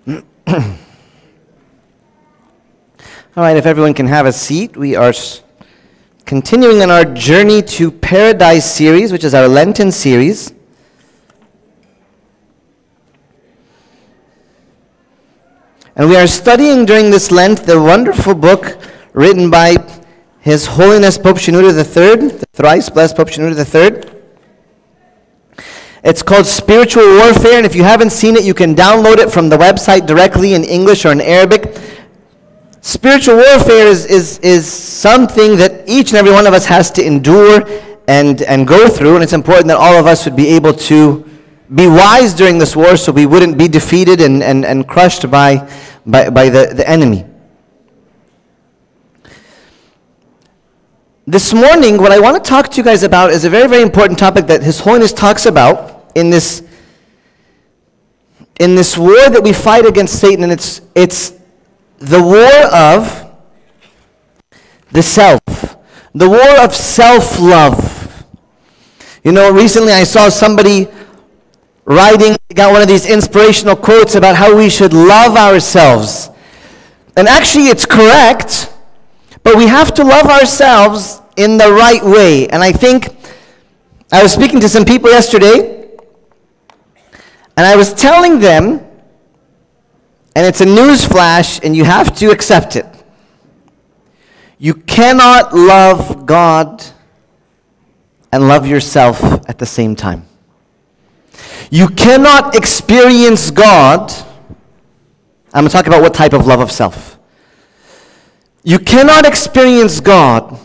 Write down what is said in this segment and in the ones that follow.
All right, if everyone can have a seat, we are continuing on our Journey to Paradise series, which is our Lenten series. And we are studying during this Lent the wonderful book written by His Holiness Pope Shenouda III, the thrice blessed Pope Shenouda III. It's called Spiritual Warfare, and if you haven't seen it, you can download it from the website directly in English or in Arabic. Spiritual warfare is something that each and every one of us has to endure and go through, and it's important that all of us would be able to be wise during this war so we wouldn't be defeated and crushed by the enemy. This morning, what I want to talk to you guys about is a very, very important topic that His Holiness talks about in this war that we fight against Satan, and it's the war of the self, the war of self-love. You know, recently I saw somebody got one of these inspirational quotes about how we should love ourselves. And actually it's correct, but we have to love ourselves in the right way. And I think, I was speaking to some people yesterday, and I was telling them, and it's a news flash, and you have to accept it. You cannot love God and love yourself at the same time. You cannot experience God. I'm going to talk about what type of love of self. You cannot experience God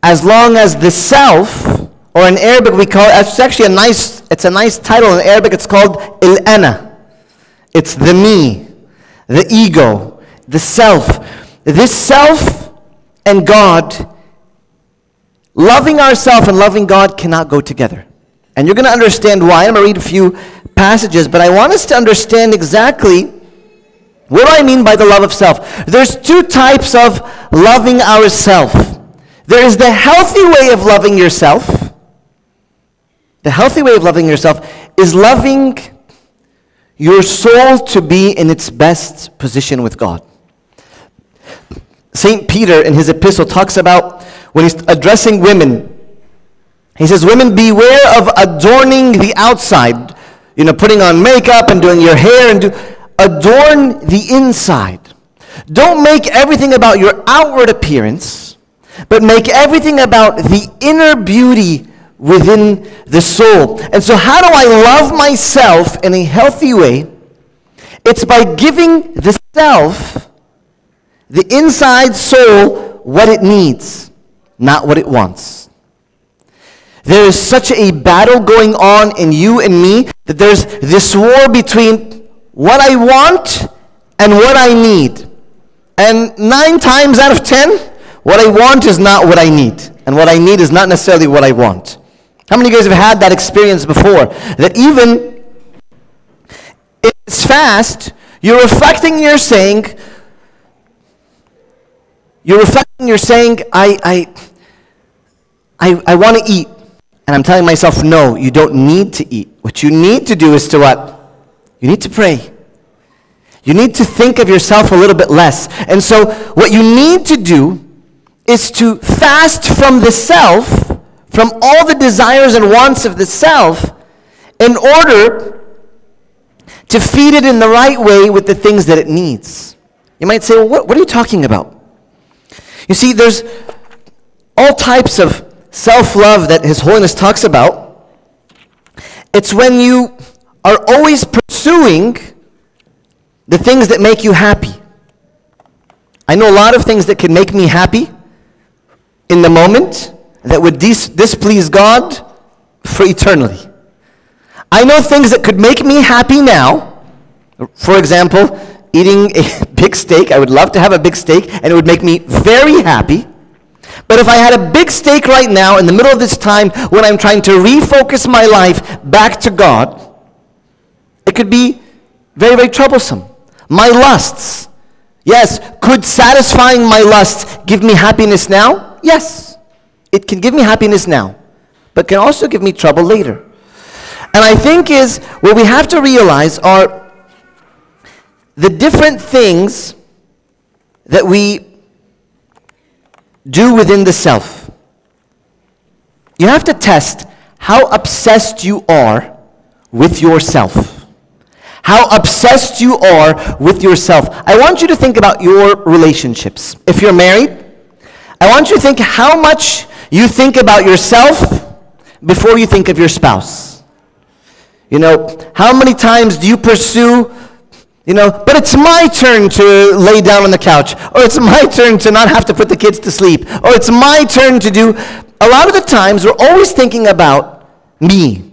as long as the self, or in Arabic we call it, it's actually it's a nice title in Arabic, it's called il-ana. It's the me. The ego, the self. This self and God, loving ourselves and loving God cannot go together. And you're going to understand why. I'm going to read a few passages, but I want us to understand exactly what do I mean by the love of self. There's two types of loving ourselves. There is the healthy way of loving yourself. The healthy way of loving yourself is loving your soul to be in its best position with God. St. Peter in his epistle talks about, when he's addressing women, he says, women, beware of adorning the outside. You know, putting on makeup and doing your hair, and adorn the inside. Don't make everything about your outward appearance, but make everything about the inner beauty within the soul. And so how do I love myself in a healthy way? It's by giving the self, the inside soul, what it needs, not what it wants. There is such a battle going on in you and me that there's this war between what I want and what I need. And 9 times out of 10, what I want is not what I need. And what I need is not necessarily what I want. How many of you guys have had that experience before? That even if it's fast, you're reflecting, you're saying, I want to eat. And I'm telling myself, no, you don't need to eat. What you need to do is to what? You need to pray. You need to think of yourself a little bit less. And so what you need to do is to fast from the self, from all the desires and wants of the self, in order to feed it in the right way with the things that it needs. You might say, well, what are you talking about? You see, there's all types of self-love that His Holiness talks about. It's when you are always pursuing the things that make you happy. I know a lot of things that can make me happy in the moment that would displease God for eternity. I know things that could make me happy now. For example, eating a big steak. I would love to have a big steak, and it would make me very happy. But if I had a big steak right now in the middle of this time when I'm trying to refocus my life back to God, it could be very, very troublesome. My lusts. Yes, could satisfying my lusts give me happiness now? Yes. It can give me happiness now, but can also give me trouble later. And I think is what we have to realize are the different things that we do within the self. You have to test how obsessed you are with yourself. How obsessed you are with yourself. I want you to think about your relationships. If you're married, I want you to think how much you think about yourself before you think of your spouse. You know, how many times do you pursue, but it's my turn to lay down on the couch, or it's my turn to not have to put the kids to sleep, or it's my turn to do. A lot of the times we're always thinking about me.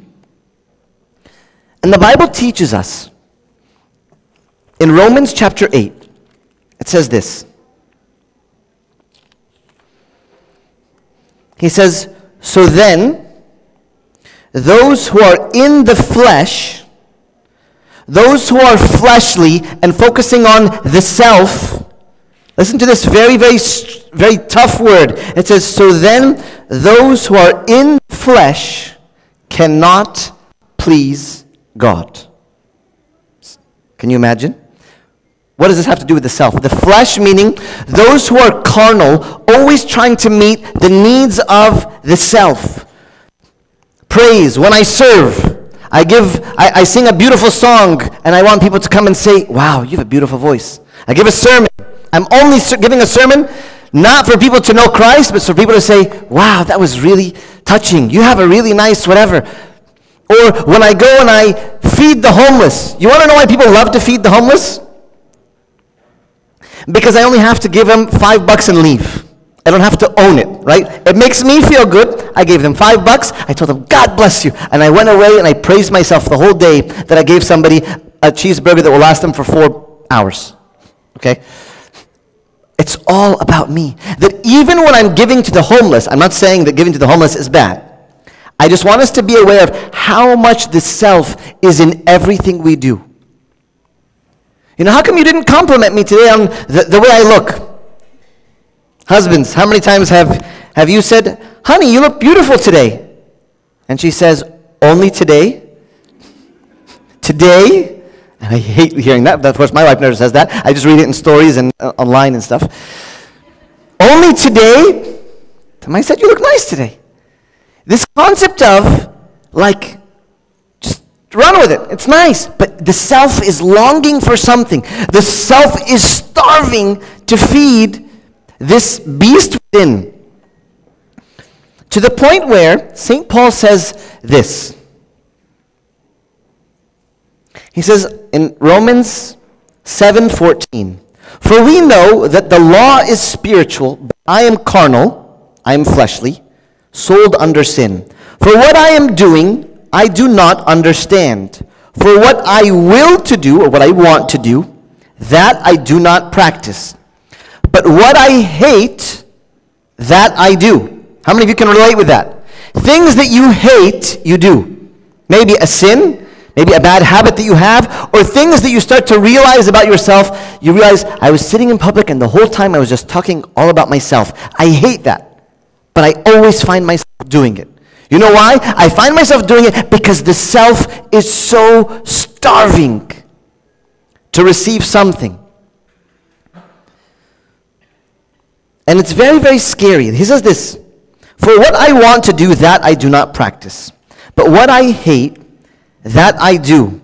And the Bible teaches us in Romans chapter 8, it says this. He says, so then, those who are in the flesh, those who are fleshly and focusing on the self, listen to this very, very, very tough word. It says, so then those who are in flesh cannot please God. Can you imagine? What does this have to do with the self? The flesh meaning those who are carnal, always trying to meet the needs of the self. Praise, when I serve, I sing a beautiful song, and I want people to come and say, wow, you have a beautiful voice. I give a sermon. I'm only giving a sermon, not for people to know Christ, but for people to say, wow, that was really touching. You have a really nice whatever. Or when I go and I feed the homeless. You want to know why people love to feed the homeless? Because I only have to give them $5 and leave. I don't have to own it, right? It makes me feel good. I gave them $5. I told them, God bless you. And I went away and I praised myself the whole day that I gave somebody a cheeseburger that will last them for 4 hours. Okay? It's all about me. That even when I'm giving to the homeless, I'm not saying that giving to the homeless is bad. I just want us to be aware of how much the self is in everything we do. How come you didn't compliment me today on the way I look? Husbands, how many times have you said, honey, you look beautiful today? And she says, only today? Today? And I hate hearing that. Of course, my wife never says that. I just read it in stories and online and stuff. Only today? I said, you look nice today. This concept of, just run with it. It's nice. But the self is longing for something. The self is starving to feed this beast within. To the point where St. Paul says this. He says in Romans 7:14, for we know that the law is spiritual, but I am carnal, I am fleshly, sold under sin. For what I am doing, I do not understand. For what I will to do, or what I want to do, that I do not practice. But what I hate, that I do. How many of you can relate with that? Things that you hate, you do. Maybe a sin, maybe a bad habit that you have, or things that you start to realize about yourself. You realize, I was sitting in public and the whole time I was just talking all about myself. I hate that. But I always find myself doing it. You know why? I find myself doing it because the self is so starving to receive something. And it's very, very scary. He says this, for what I want to do, that I do not practice. But what I hate, that I do.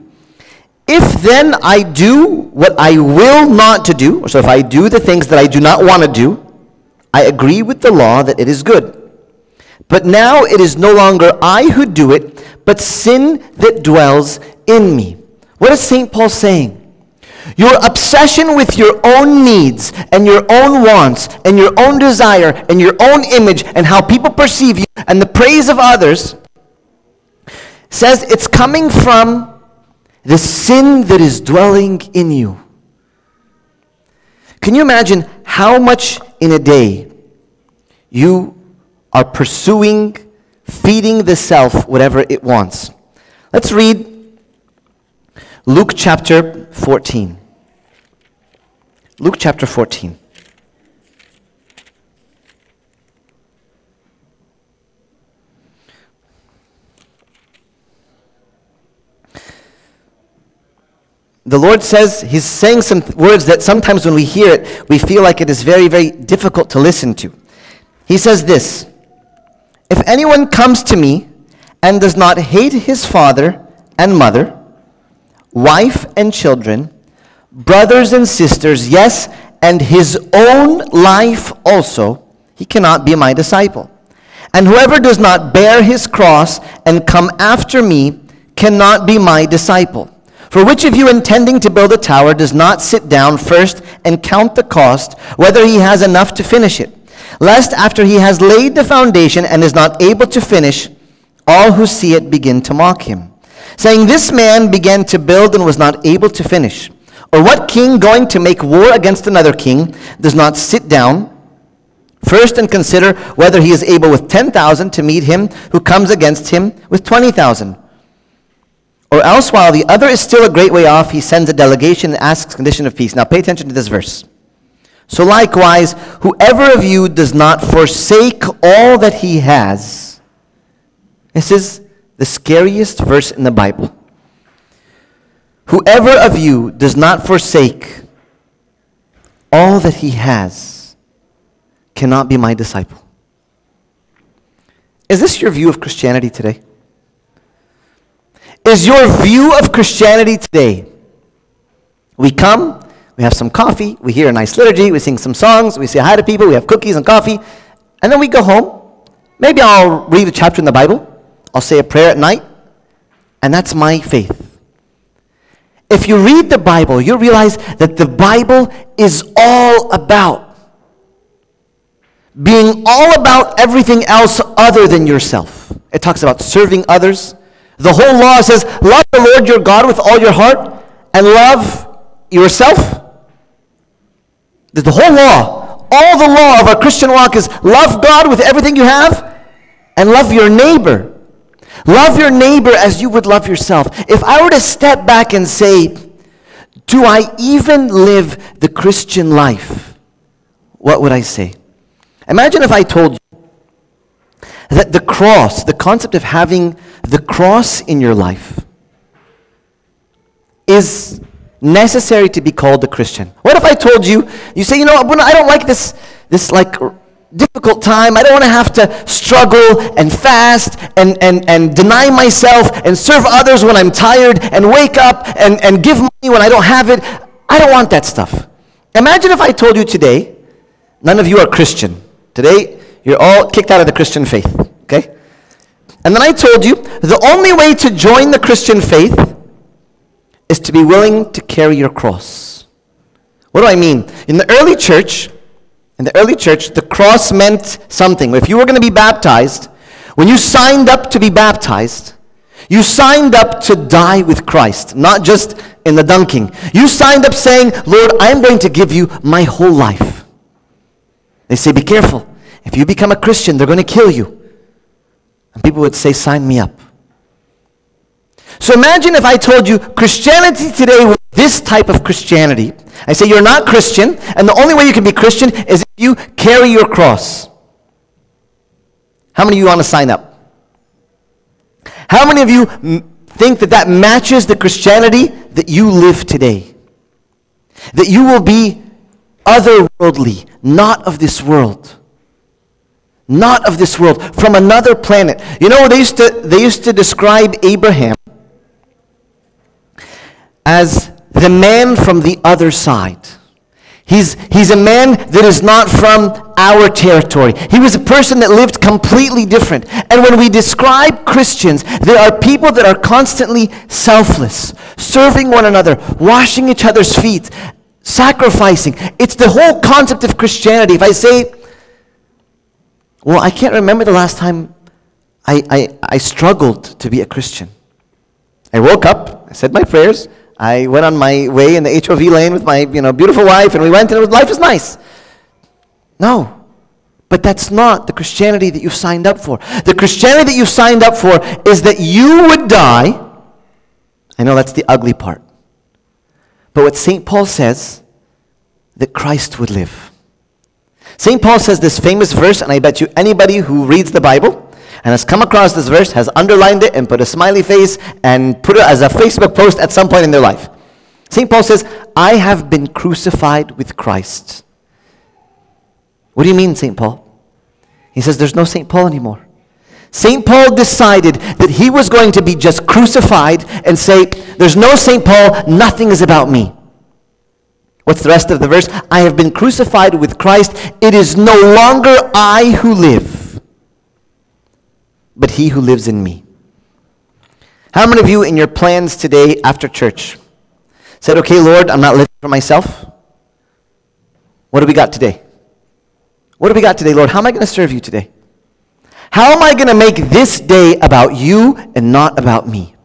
If then I do what I will not to do, so if I do the things that I do not want to do, I agree with the law that it is good. But now it is no longer I who do it, but sin that dwells in me. What is St. Paul saying? Your obsession with your own needs and your own wants and your own desire and your own image and how people perceive you and the praise of others says it's coming from the sin that is dwelling in you. Can you imagine how much in a day you are pursuing, feeding the self whatever it wants? Let's read Luke chapter 14. Luke chapter 14. the Lord says, He's saying some words that sometimes when we hear it, we feel like it is very, very difficult to listen to. He says this, if anyone comes to me and does not hate his father and mother, wife and children, brothers and sisters, yes, and his own life also, he cannot be my disciple. And whoever does not bear his cross and come after me cannot be my disciple. For which of you intending to build a tower does not sit down first and count the cost, whether he has enough to finish it? Lest after he has laid the foundation and is not able to finish, all who see it begin to mock him, saying, this man began to build and was not able to finish. Or what king going to make war against another king does not sit down first and consider whether he is able with 10,000 to meet him who comes against him with 20,000? Or else, while the other is still a great way off, he sends a delegation and asks condition of peace. Now pay attention to this verse. So likewise, whoever of you does not forsake all that he has. This is the scariest verse in the Bible. Whoever of you does not forsake all that he has cannot be my disciple. Is this your view of Christianity today? Is your view of Christianity today, we come, we have some coffee, we hear a nice liturgy, we sing some songs, we say hi to people, we have cookies and coffee, and then we go home. Maybe I'll read a chapter in the Bible, I'll say a prayer at night, and that's my faith. If you read the Bible, you realize that the Bible is all about being all about everything else other than yourself. It talks about serving others. The whole law says, love the Lord your God with all your heart and love yourself. The whole law, all the law of our Christian walk is love God with everything you have and love your neighbor. Love your neighbor as you would love yourself. If I were to step back and say, do I even live the Christian life? What would I say? Imagine if I told you that the cross, the concept of having the cross in your life is necessary to be called a Christian. What if I told you, you say, you know, I don't like this like difficult time. I don't want to have to struggle and fast and deny myself and serve others when I'm tired and wake up and give money when I don't have it. I don't want that stuff. Imagine if I told you today, none of you are Christian. Today, you're all kicked out of the Christian faith, okay? And then I told you, the only way to join the Christian faith is to be willing to carry your cross. What do I mean? In the early church, the cross meant something. If you were going to be baptized, when you signed up to be baptized, you signed up to die with Christ, not just in the dunking. You signed up saying, Lord, I'm going to give you my whole life. They say, be careful. If you become a Christian, they're going to kill you. And people would say, sign me up. So imagine if I told you Christianity today was this type of Christianity. I say you're not Christian, and the only way you can be Christian is if you carry your cross. How many of you want to sign up? How many of you think that matches the Christianity that you live today? That you will be otherworldly, not of this world. Not of this world, from another planet. You know, they used to describe Abraham as the man from the other side. He's a man that is not from our territory. He was a person that lived completely different. And when we describe Christians, there are people that are constantly selfless, serving one another, washing each other's feet, sacrificing. It's the whole concept of Christianity. If I say, well, I can't remember the last time I struggled to be a Christian. I woke up, I said my prayers, I went on my way in the HOV lane with my beautiful wife, and we went, and life was nice. No, but that's not the Christianity that you've signed up for. The Christianity that you've signed up for is that you would die. I know that's the ugly part. But what St. Paul says, that Christ would live. St. Paul says this famous verse, and I bet you anybody who reads the Bible and has come across this verse has underlined it and put a smiley face and put it as a Facebook post at some point in their life. St. Paul says, I have been crucified with Christ. What do you mean, St. Paul? He says, there's no St. Paul anymore. St. Paul decided that he was going to be just crucified and say, there's no St. Paul, nothing is about me. What's the rest of the verse? I have been crucified with Christ. It is no longer I who live, but he who lives in me. How many of you in your plans today after church said, okay, Lord, I'm not living for myself. What do we got today? What do we got today, Lord? How am I going to serve you today? How am I going to make this day about you and not about me?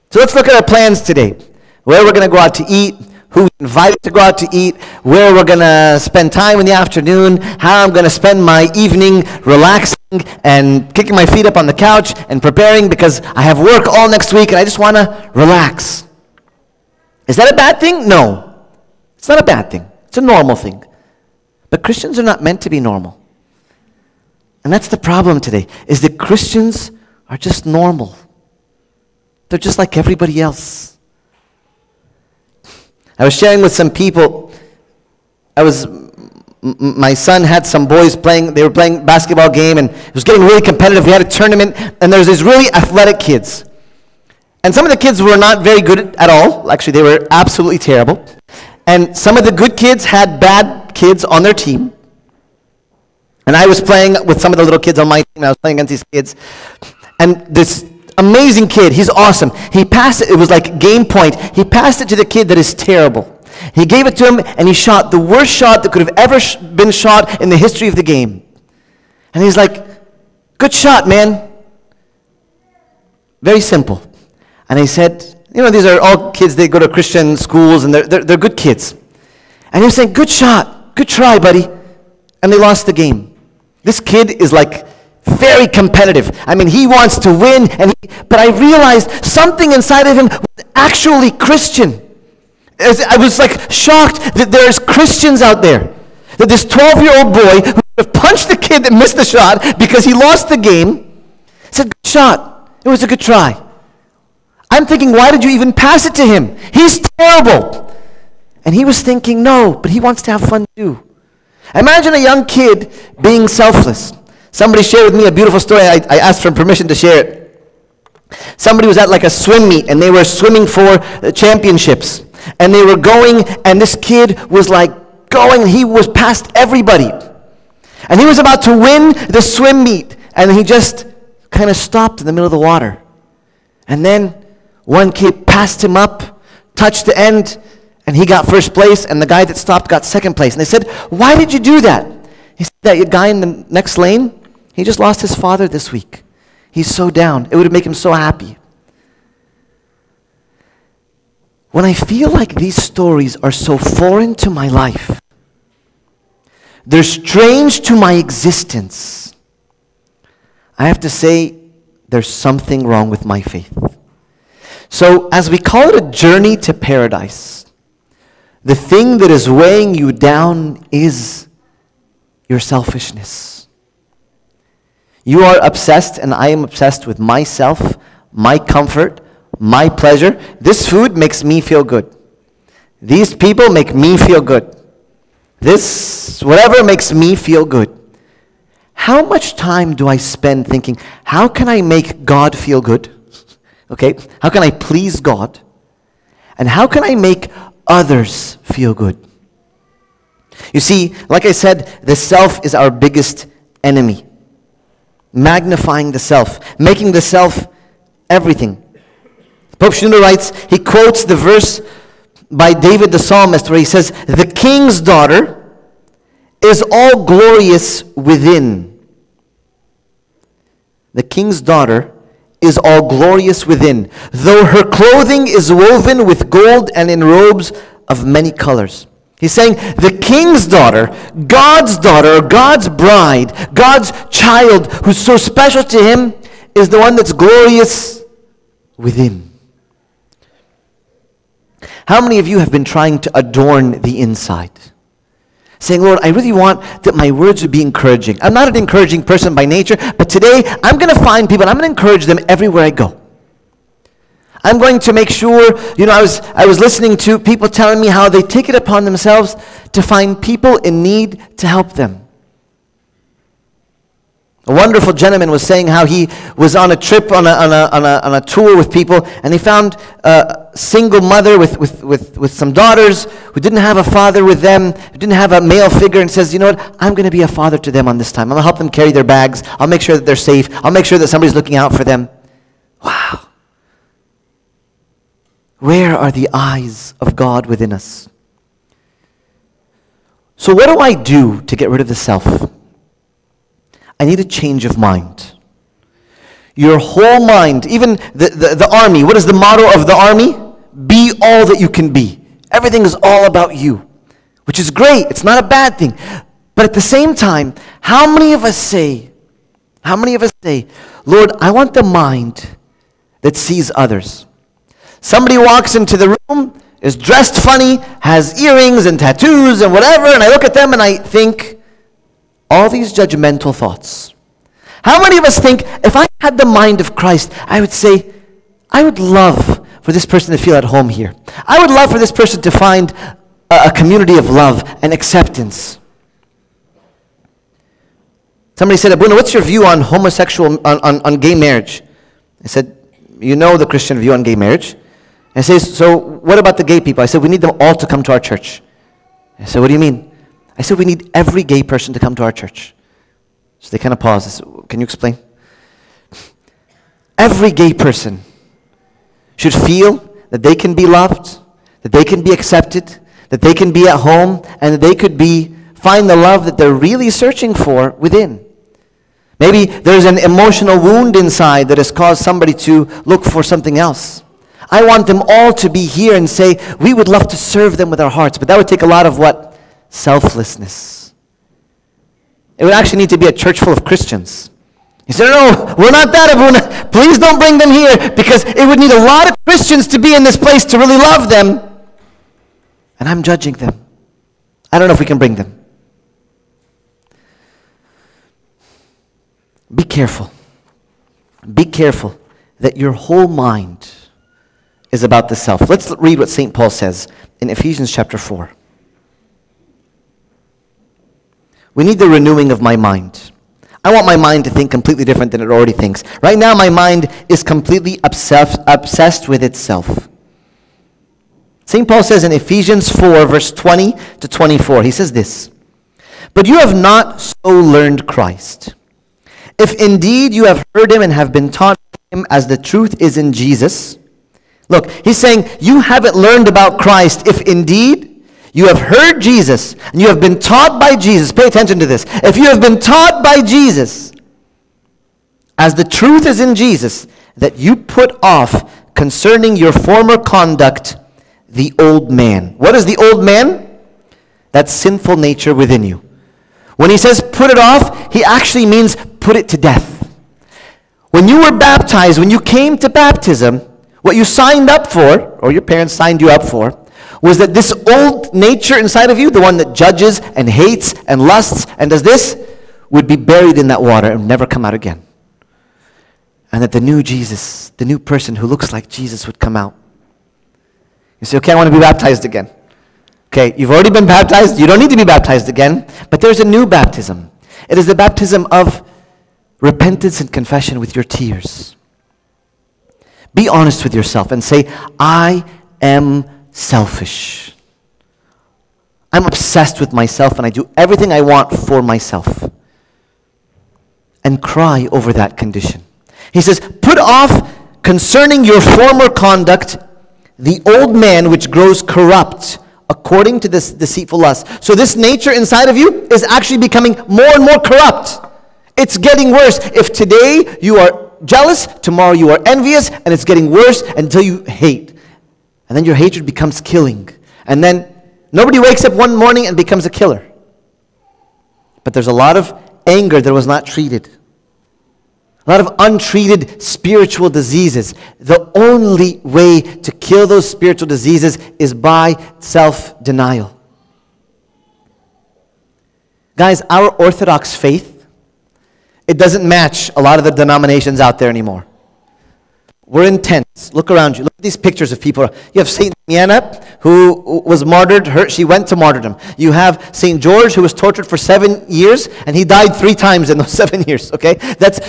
So let's look at our plans today. Where we're going to go out to eat, who we invited to go out to eat, where we're going to spend time in the afternoon, how I'm going to spend my evening relaxing and kicking my feet up on the couch and preparing because I have work all next week and I just want to relax. Is that a bad thing? No. It's not a bad thing. It's a normal thing. But Christians are not meant to be normal. And that's the problem today, is that Christians are just normal. They're just like everybody else. I was sharing with some people, my son had some boys playing, they were playing a basketball game, and it was getting really competitive. We had a tournament, and there was these really athletic kids. And some of the kids were not very good at all. Actually, they were absolutely terrible. And some of the good kids had bad kids on their team. And I was playing with some of the little kids on my team. I was playing against these kids. And this amazing kid, he's awesome. He passed it. It was like game point. He passed it to the kid that is terrible. He gave it to him, and he shot the worst shot that could have ever been shot in the history of the game. And he's like, good shot, man. Very simple. And he said, you know, these are all kids, they go to Christian schools, and they're good kids. And he was saying, good shot. Good try, buddy. And they lost the game. This kid is like very competitive. I mean, he wants to win, but I realized something inside of him was actually Christian. I was like shocked that there's Christians out there. That this 12-year-old boy who would have punched the kid that missed the shot because he lost the game said, good shot. It was a good try. I'm thinking, why did you even pass it to him? He's terrible. And he was thinking, no, but he wants to have fun too. Imagine a young kid being selfless. Somebody shared with me a beautiful story. I asked for permission to share it. Somebody was at like a swim meet, and they were swimming for championships. And they were going, and this kid was like going. He was past everybody. And he was about to win the swim meet. And he just kind of stopped in the middle of the water. And then one kid passed him up, touched the end, and he got first place, and the guy that stopped got second place. And they said, why did you do that? He said, that guy in the next lane, he just lost his father this week. He's so down. It would make him so happy. When I feel like these stories are so foreign to my life, they're strange to my existence, I have to say there's something wrong with my faith. So as we call it a journey to paradise, the thing that is weighing you down is your selfishness. You are obsessed, and I am obsessed with myself, my comfort, my pleasure. This food makes me feel good. These people make me feel good. This whatever makes me feel good. How much time do I spend thinking, how can I make God feel good? Okay, how can I please God? And how can I make others feel good? You see, like I said, the self is our biggest enemy. Magnifying the self, making the self everything. Pope Shenouda writes, he quotes the verse by David the psalmist where he says, the king's daughter is all glorious within. The king's daughter is all glorious within, though her clothing is woven with gold and in robes of many colors. He's saying the king's daughter, or God's bride, God's child, who's so special to him, is the one that's glorious within. How many of you have been trying to adorn the inside? Saying, Lord, I really want that my words would be encouraging. I'm not an encouraging person by nature, but today I'm going to find people and I'm going to encourage them everywhere I go. I'm going to make sure, I was listening to people telling me how they take it upon themselves to find people in need to help them. A wonderful gentleman was saying how he was on a trip on a tour with people, and he found a single mother with some daughters who didn't have a father with them, who didn't have a male figure, and says, you know what, I'm going to be a father to them on this time. I'm going to help them carry their bags. I'll make sure that they're safe. I'll make sure that somebody's looking out for them. Wow. Where are the eyes of God within us? So what do I do to get rid of the self? I need a change of mind. Your whole mind, even the army, what is the motto of the army? Be all that you can be. Everything is all about you, which is great. It's not a bad thing. But at the same time, how many of us say, Lord, I want the mind that sees others. Somebody walks into the room, is dressed funny, has earrings and tattoos and whatever, and I look at them and I think, all these judgmental thoughts. How many of us think, if I had the mind of Christ, I would say, I would love for this person to feel at home here. I would love for this person to find a community of love and acceptance. Somebody said, Abuna, what's your view on on gay marriage? I said, you know the Christian view on gay marriage. And I said, so what about the gay people? I said, we need them all to come to our church. I said, what do you mean? I said, we need every gay person to come to our church. So they kind of paused. I said, can you explain? Every gay person should feel that they can be loved, that they can be accepted, that they can be at home, and that they could find the love that they're really searching for within. Maybe there's an emotional wound inside that has caused somebody to look for something else. I want them all to be here and say, we would love to serve them with our hearts, but that would take a lot of what? Selflessness. It would actually need to be a church full of Christians. He said, no, we're not that, Abuna. Please don't bring them here, because it would need a lot of Christians to be in this place to really love them. And I'm judging them. I don't know if we can bring them. Be careful. Be careful that your whole mind is about the self. Let's read what St. Paul says in Ephesians chapter 4. We need the renewing of my mind. I want my mind to think completely different than it already thinks. Right now, my mind is completely obsessed with itself. St. Paul says in Ephesians 4, verse 20 to 24, he says this, but you have not so learned Christ. If indeed you have heard him and have been taught him as the truth is in Jesus. Look, he's saying you haven't learned about Christ if indeed you have heard Jesus, and you have been taught by Jesus. Pay attention to this. If you have been taught by Jesus, as the truth is in Jesus, that you put off concerning your former conduct, the old man. What is the old man? That sinful nature within you. When he says put it off, he actually means put it to death. When you were baptized, when you came to baptism, what you signed up for, or your parents signed you up for, was that this old nature inside of you, the one that judges and hates and lusts and does this, would be buried in that water and never come out again. And that the new Jesus, the new person who looks like Jesus would come out. You say, okay, I want to be baptized again. Okay, you've already been baptized. You don't need to be baptized again. But there's a new baptism. It is the baptism of repentance and confession with your tears. Be honest with yourself and say, I am selfish. I'm obsessed with myself and I do everything I want for myself. And cry over that condition. He says, put off concerning your former conduct the old man which grows corrupt according to this deceitful lust. So this nature inside of you is actually becoming more and more corrupt. It's getting worse. If today you are jealous, tomorrow you are envious, and it's getting worse until you hate. And then your hatred becomes killing. And then nobody wakes up one morning and becomes a killer. But there's a lot of anger that was not treated. A lot of untreated spiritual diseases. The only way to kill those spiritual diseases is by self-denial. Guys, our Orthodox faith, it doesn't match a lot of the denominations out there anymore. We're intense. Look around you. Look at these pictures of people. You have Saint Damiana, who was martyred. She went to martyrdom. You have Saint George, who was tortured for 7 years, and he died 3 times in those 7 years. Okay,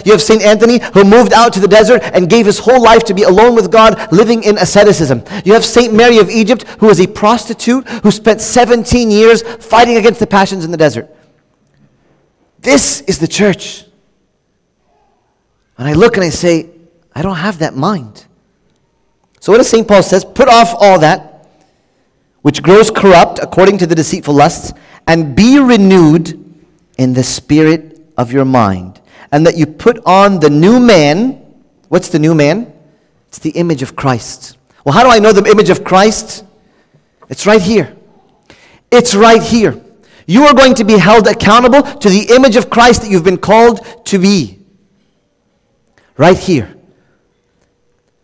you have Saint Anthony, who moved out to the desert and gave his whole life to be alone with God, living in asceticism. You have Saint Mary of Egypt, who was a prostitute, who spent 17 years fighting against the passions in the desert. This is the church. And I look and I say, I don't have that mind. So what does St. Paul says? Put off all that which grows corrupt according to the deceitful lusts, and be renewed in the spirit of your mind. And that you put on the new man. What's the new man? It's the image of Christ. Well, how do I know the image of Christ? It's right here. It's right here. You are going to be held accountable to the image of Christ that you've been called to be. Right here.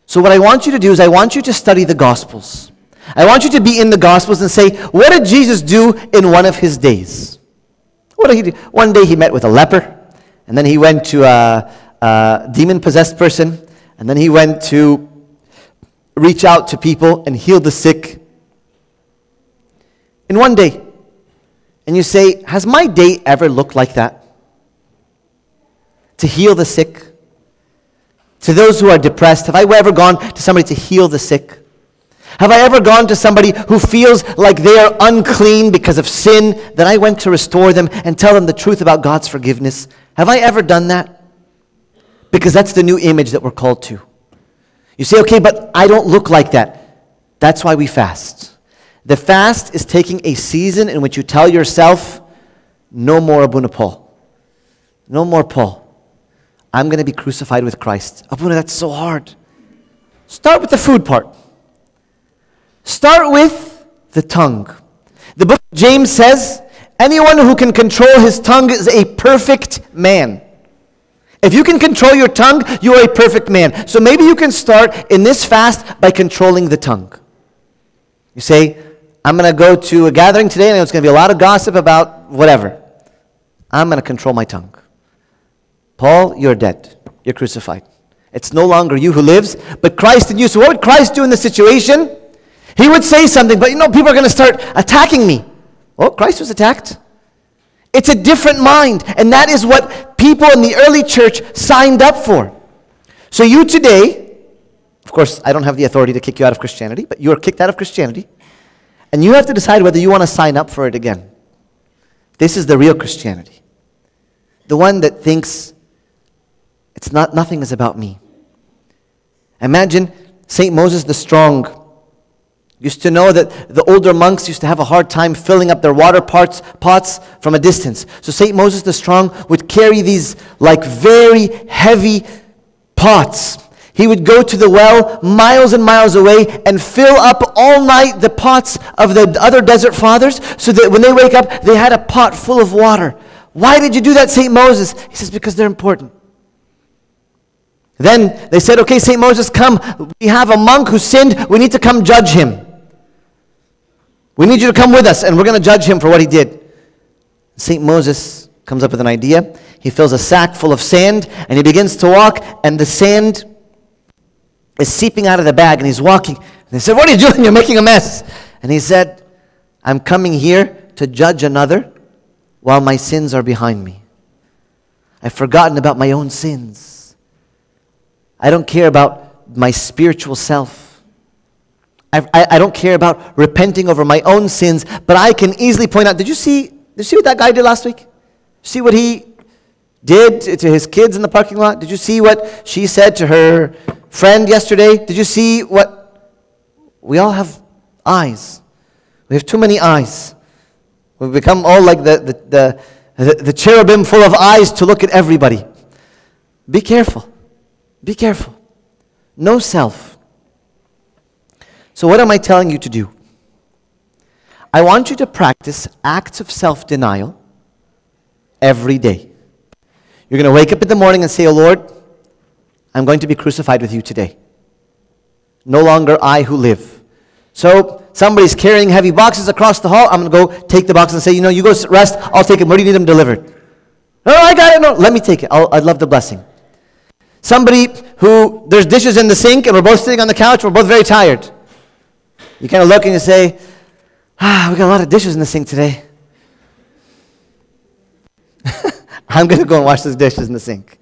So what I want you to do is I want you to study the Gospels. I want you to be in the Gospels and say, what did Jesus do in one of his days? What did he do? One day he met with a leper, and then he went to a demon-possessed person, and then he went to reach out to people and heal the sick. In one day. And you say, has my day ever looked like that? To heal the sick? To those who are depressed, have I ever gone to somebody to heal the sick? Have I ever gone to somebody who feels like they are unclean because of sin, that I went to restore them and tell them the truth about God's forgiveness? Have I ever done that? Because that's the new image that we're called to. You say, okay, but I don't look like that. That's why we fast. The fast is taking a season in which you tell yourself, no more Abuna Paul. No more Paul. I'm going to be crucified with Christ. Abuna, that's so hard. Start with the food part. Start with the tongue. The book of James says, anyone who can control his tongue is a perfect man. If you can control your tongue, you are a perfect man. So maybe you can start in this fast by controlling the tongue. You say, I'm going to go to a gathering today and it's going to be a lot of gossip about whatever. I'm going to control my tongue. Paul, you're dead. You're crucified. It's no longer you who lives, but Christ in you. So what would Christ do in this situation? He would say something, but people are going to start attacking me. Oh, Christ was attacked. It's a different mind, and that is what people in the early church signed up for. So you today, of course, I don't have the authority to kick you out of Christianity, but you are kicked out of Christianity, and you have to decide whether you want to sign up for it again. This is the real Christianity. The one that thinks nothing is about me. Imagine St. Moses the Strong used to know that the older monks used to have a hard time filling up their water pots from a distance. So St. Moses the Strong would carry these like very heavy pots. He would go to the well miles and miles away and fill up all night the pots of the other desert fathers so that when they wake up, they had a pot full of water. Why did you do that, St. Moses? He says, because they're important. Then they said, okay, St. Moses, come. We have a monk who sinned. We need to come judge him. We need you to come with us, and we're going to judge him for what he did. St. Moses comes up with an idea. He fills a sack full of sand, and he begins to walk, and the sand is seeping out of the bag, and he's walking. And they said, what are you doing? You're making a mess. And he said, I'm coming here to judge another while my sins are behind me. I've forgotten about my own sins. I don't care about my spiritual self. I don't care about repenting over my own sins, but I can easily point out, did you see what that guy did last week? See what he did to his kids in the parking lot? Did you see what she said to her friend yesterday? Did you see what? We all have eyes. We have too many eyes. We've become all like the cherubim full of eyes to look at everybody. Be careful. Be careful. No self. So what am I telling you to do? I want you to practice acts of self-denial every day. You're going to wake up in the morning and say, oh Lord, I'm going to be crucified with you today. No longer I who live. So somebody's carrying heavy boxes across the hall. I'm going to go take the box and say, you go rest. I'll take them. Where do you need them delivered? No, I got it. No, let me take it. I'd love the blessing. Somebody who, there's dishes in the sink and we're both sitting on the couch, we're both very tired. You kind of look and you say, we got a lot of dishes in the sink today. I'm going to go and wash those dishes in the sink.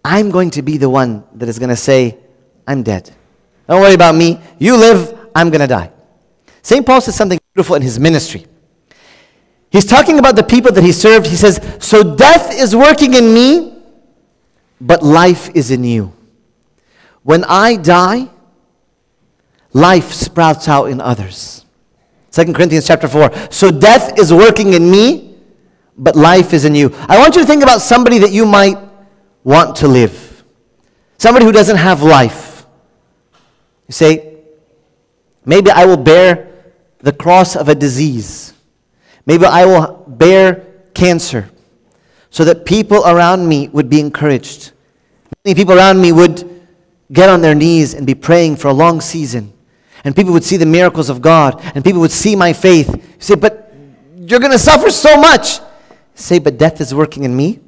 I'm going to be the one that is going to say, I'm dead. Don't worry about me. You live, I'm going to die. St. Paul says something beautiful in his ministry. He's talking about the people that he served. He says, so death is working in me, but life is in you. When I die, life sprouts out in others. 2 Corinthians chapter 4. So death is working in me, but life is in you. I want you to think about somebody that you might want to live. Somebody who doesn't have life. You say, maybe I will bear the cross of a disease. Maybe I will bear cancer so that people around me would be encouraged. Many people around me would get on their knees and be praying for a long season. And people would see the miracles of God. And people would see my faith. You say, but you're going to suffer so much. Say, but death is working in me,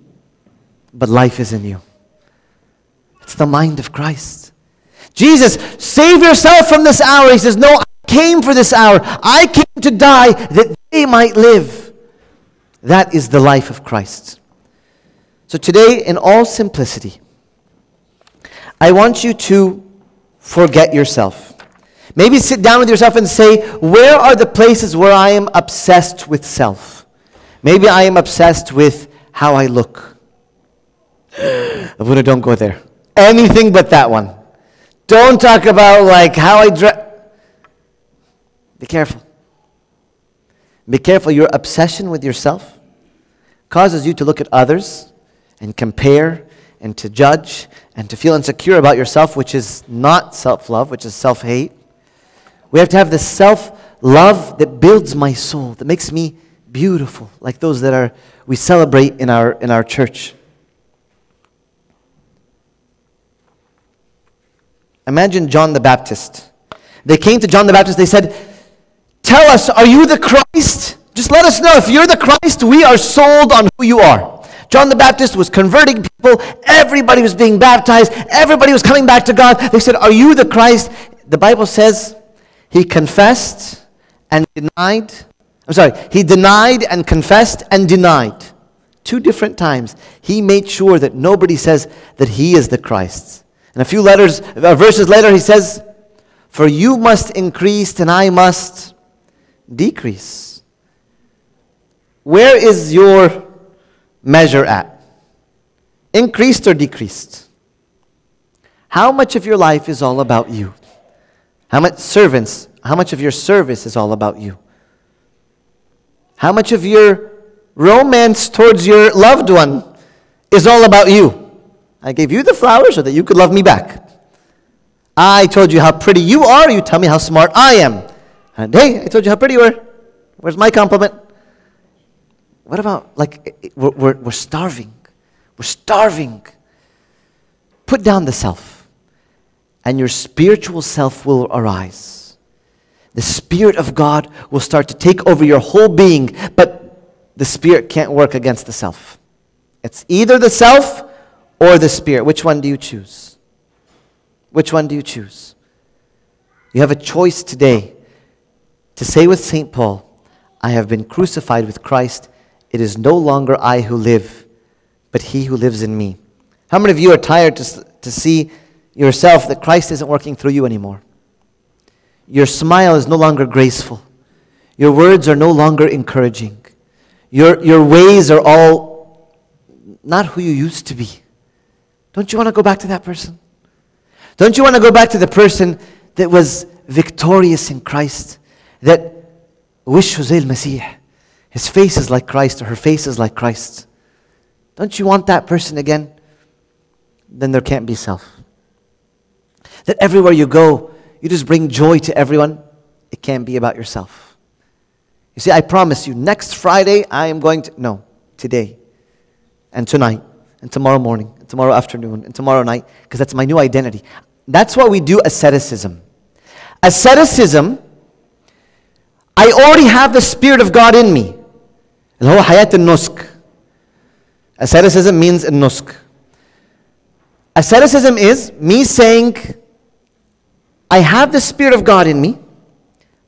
but life is in you. It's the mind of Christ. Jesus, save yourself from this hour. He says, no, I came for this hour. I came to die that they might live. That is the life of Christ. So today, in all simplicity, I want you to forget yourself. Maybe sit down with yourself and say, where are the places where I am obsessed with self? Maybe I am obsessed with how I look. Abuna, don't go there. Anything but that one. Don't talk about like how I dress. Be careful. Be careful. Your obsession with yourself causes you to look at others and compare and to judge and to feel insecure about yourself, which is not self-love, which is self-hate. We have to have this self-love that builds my soul, that makes me beautiful, like those that we celebrate in our church. Imagine John the Baptist. They came to John the Baptist, they said, tell us, are you the Christ? Just let us know. If you're the Christ, we are sold on who you are. John the Baptist was converting people. Everybody was being baptized. Everybody was coming back to God. They said, are you the Christ? The Bible says he confessed and denied. He denied and confessed and denied. 2 different times. He made sure that nobody says that he is the Christ. And a few verses later, he says, for you must increase and I must decrease. Where is your measure at? Increased or decreased? How much of your life is all about you? How much of your service is all about you? How much of your romance towards your loved one is all about you? I gave you the flowers so that you could love me back. I told you how pretty you are. You tell me how smart I am. And hey, I told you how pretty you were. Where's my compliment? What about, like, we're starving. We're starving. Put down the self, and your spiritual self will arise. The Spirit of God will start to take over your whole being, but the Spirit can't work against the self. It's either the self or the Spirit. Which one do you choose? Which one do you choose? You have a choice today to say with St. Paul, I have been crucified with Christ. It is no longer I who live, but he who lives in me. How many of you are tired to see yourself that Christ isn't working through you anymore? Your smile is no longer graceful. Your words are no longer encouraging. Your ways are all not who you used to be. Don't you want to go back to that person? Don't you want to go back to the person that was victorious in Christ? That وشه زي المسيح. His face is like Christ, or her face is like Christ. Don't you want that person again? Then there can't be self. That everywhere you go, you just bring joy to everyone. It can't be about yourself. You see, I promise you, next Friday, I am going to... No, today. And tonight. And tomorrow morning. And tomorrow afternoon. And tomorrow night. Because that's my new identity. That's why we do asceticism. Asceticism, I already have the Spirit of God in me. اللي هو حياة النسك. Asceticism means nusk. Asceticism is me saying, I have the Spirit of God in me,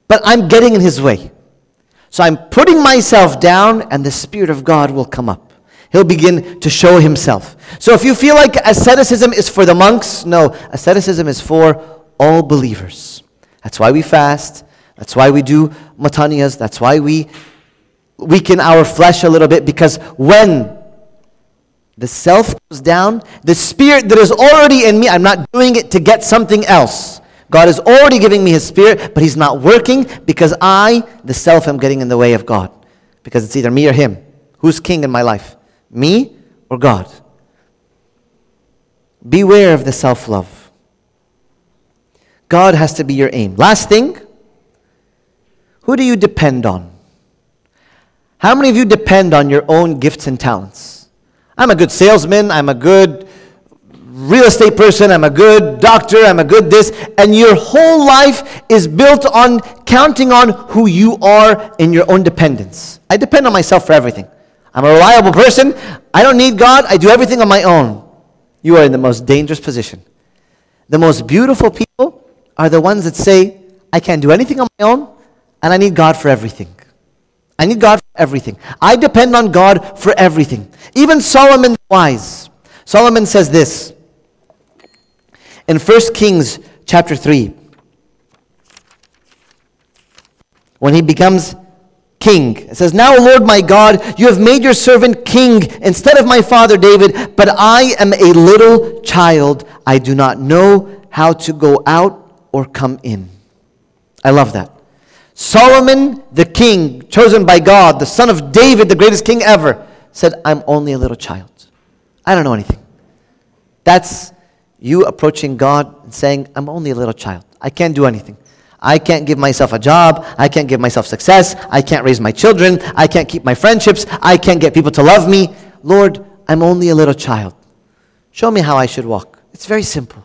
but I'm getting in His way. So I'm putting myself down, and the Spirit of God will come up. He'll begin to show Himself. So if you feel like asceticism is for the monks, no, asceticism is for all believers. That's why we fast. That's why we do mataniyas. That's why we weaken our flesh a little bit, because when the self goes down, the Spirit that is already in me, I'm not doing it to get something else. God is already giving me His Spirit, but He's not working because I, the self, am getting in the way of God. Because it's either me or Him. Who's king in my life? Me or God? Beware of the self-love. God has to be your aim. Last thing, who do you depend on? How many of you depend on your own gifts and talents? I'm a good salesman, I'm a good real estate person, I'm a good doctor, I'm a good this, and your whole life is built on counting on who you are in your own dependence. I depend on myself for everything. I'm a reliable person, I don't need God, I do everything on my own. You are in the most dangerous position. The most beautiful people are the ones that say, I can't do anything on my own, and I need God for everything. I need God for everything. I depend on God for everything. Even Solomon the wise. Solomon says this in 1 Kings chapter 3. When he becomes king, it says, Now, Lord my God, you have made your servant king instead of my father David, but I am a little child. I do not know how to go out or come in. I love that. Solomon, the king, chosen by God, the son of David, the greatest king ever, said, I'm only a little child. I don't know anything. That's you approaching God and saying, I'm only a little child. I can't do anything. I can't give myself a job. I can't give myself success. I can't raise my children. I can't keep my friendships. I can't get people to love me. Lord, I'm only a little child. Show me how I should walk. It's very simple.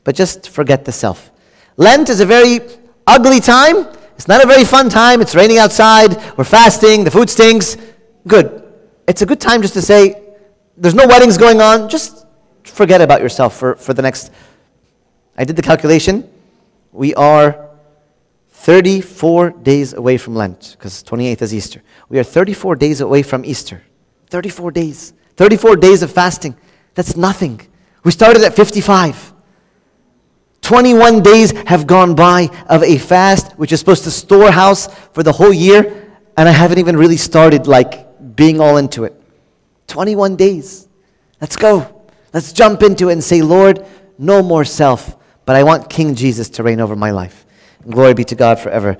But just forget the self. Lent is a very ugly time. It's not a very fun time. It's raining outside. We're fasting. The food stinks. Good. It's a good time just to say, there's no weddings going on. Just forget about yourself for the next... I did the calculation. We are 34 days away from Lent, because 28th is Easter. We are 34 days away from Easter. 34 days. 34 days of fasting. That's nothing. We started at 55. 21 days have gone by of a fast, which is supposed to storehouse for the whole year, and I haven't even really started being all into it. 21 days. Let's go. Let's jump into it and say, Lord, no more self, but I want King Jesus to reign over my life. And glory be to God forever.